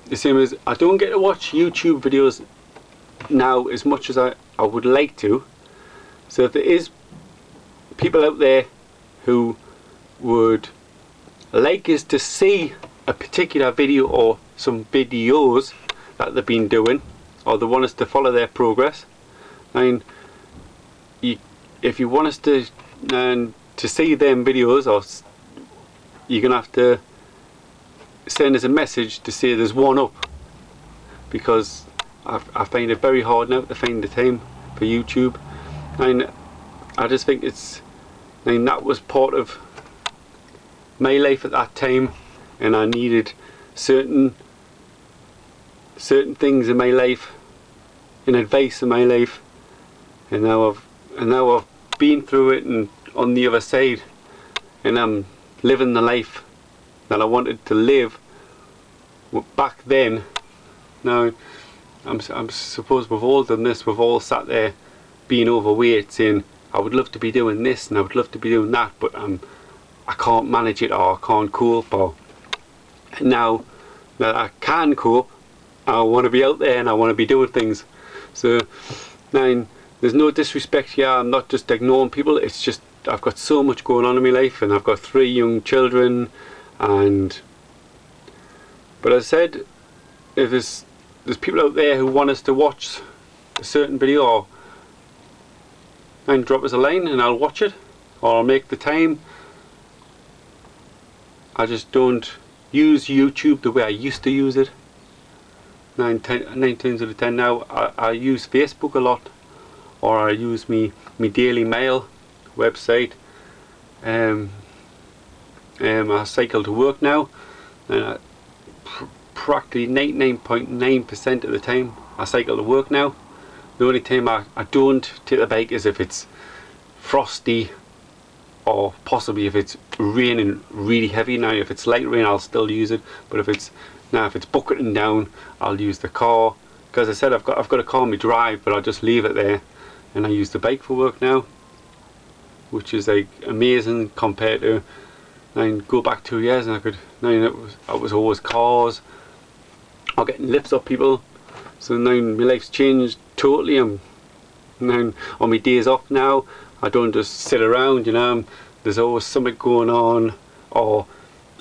the same as I don't get to watch YouTube videos now as much as I would like to. So if there is people out there who would like us to see a particular video or some videos that they've been doing, or they want us to follow their progress, and if you want us to see them videos, or you're gonna have to send us a message to say there's one up, because I find it very hard now to find the time for YouTube, and I just think that was part of my life at that time, and I needed certain things in my life, and advice in my life, and now I've been through it and on the other side, and I'm living the life that I wanted to live back then. Now I'm suppose we've all done this, we've all sat there being overweight saying I would love to be doing this and I would love to be doing that, but I can't manage it, or I can't cope, or now that I can cope, I want to be out there and I want to be doing things. So now there's no disrespect here, I'm not just ignoring people, it's just I've got so much going on in my life, and I've got 3 young children, but as I said, if there's people out there who want us to watch a certain video, and drop us a line and I'll watch it, or I'll make the time. I just don't use YouTube the way I used to use it. 9 times out of 10 now I use Facebook a lot, or I use me Daily Mail website. I cycle to work now, and practically 99.9% of the time I cycle to work now. The only time I don't take the bike is if it's frosty, or possibly if it's raining really heavy. Now if it's light rain I'll still use it, but if it's bucketing down I'll use the car, because I said I've got a car on my drive, but I'll just leave it there and I use the bike for work now, which is like amazing compared to go back 2 years and it was always cars or getting lifts up people. So now my life's changed totally. I'm now on my days off now, I don't just sit around, there's always something going on, or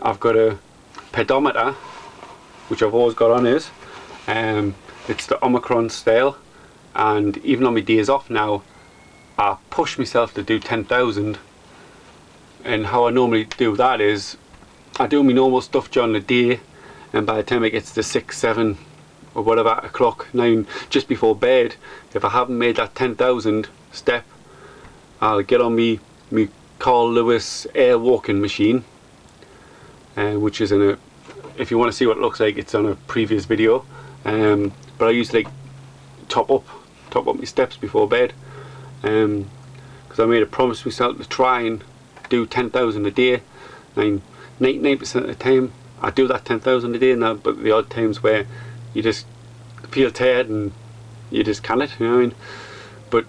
I've got a pedometer, which I've always got on is, it's the Omicron style, and even on my days off now I push myself to do 10,000, and how I normally do that is I do my normal stuff during the day, and by the time it gets to 6, 7 or whatever o'clock, 9, just before bed, if I haven't made that 10,000 step, I'll get on me Carl Lewis air walking machine, which is if you want to see what it looks like, it's on a previous video, but I usually top up my steps before bed, because I made a promise to myself to try and do 10,000 a day. 99% of the time I do that 10,000 a day now, but the odd times where you just feel tired and you just can't, but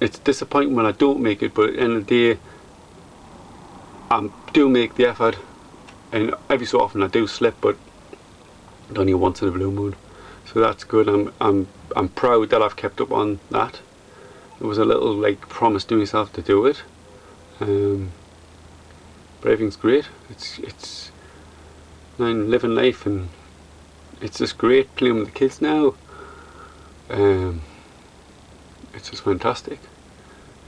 it's disappointing when I don't make it. But at the end of the day I do make the effort, and every so often I do slip, but only once in a blue moon, so that's good. I'm proud that I've kept up on that. It was a little promise to myself to do it, but everything's great. It's I'm living life, and it's just great playing with the kids now. It's just fantastic.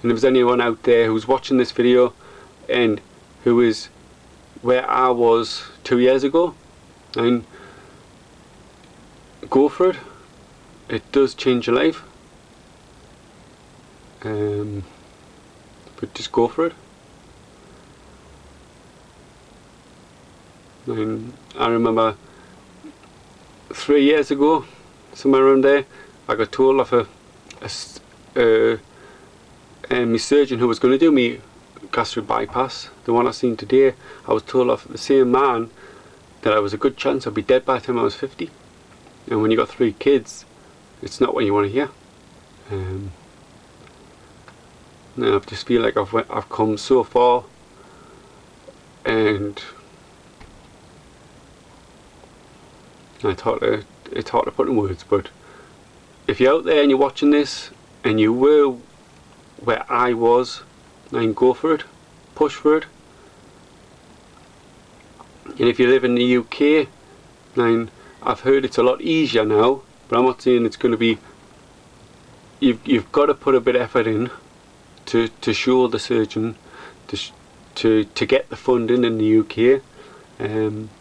And if there's anyone out there who's watching this video and who is where I was 2 years ago, and go for it. It does change your life, but just go for it. And I remember 3 years ago, somewhere around there, I got told off my surgeon who was going to do me gastric bypass, the one I seen today. I was told off the same man that I was a good chance I'd be dead by the time I was 50. And when you got 3 kids, it's not what you want to hear. Now I just feel like I've come so far, and it's hard to put in words, but if you're out there and you're watching this and you were where I was, then go for it, push for it. And if you live in the UK, then I've heard it's a lot easier now, but I'm not saying it's going to be. You've got to put a bit of effort in to show the surgeon to get the funding in the UK.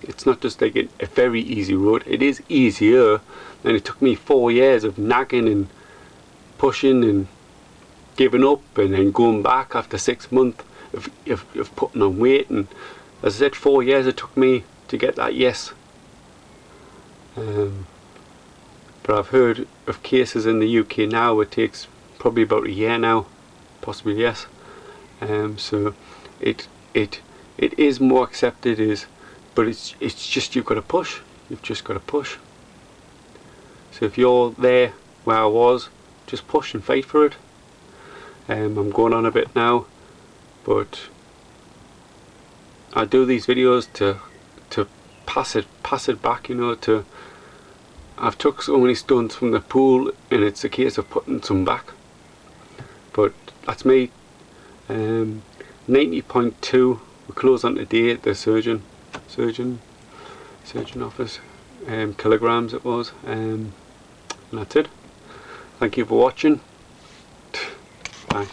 It's not just like a very easy road. It is easier, and it took me 4 years of nagging and pushing and giving up and then going back after 6 months of putting on weight. And as I said, 4 years it took me to get that yes. But I've heard of cases in the UK now it takes probably about a year now, possibly less. So it is more accepted, but it's just you've got to push. You've just got to push. So if you're there where I was, just push and fight for it. I'm going on a bit now, but I do these videos to pass it back, you know. I've took so many stones from the pool, and it's a case of putting some back. But that's me. 90.2. We close on today at the surgeon office. Kilograms it was. And that's it. Thank you for watching. Bye.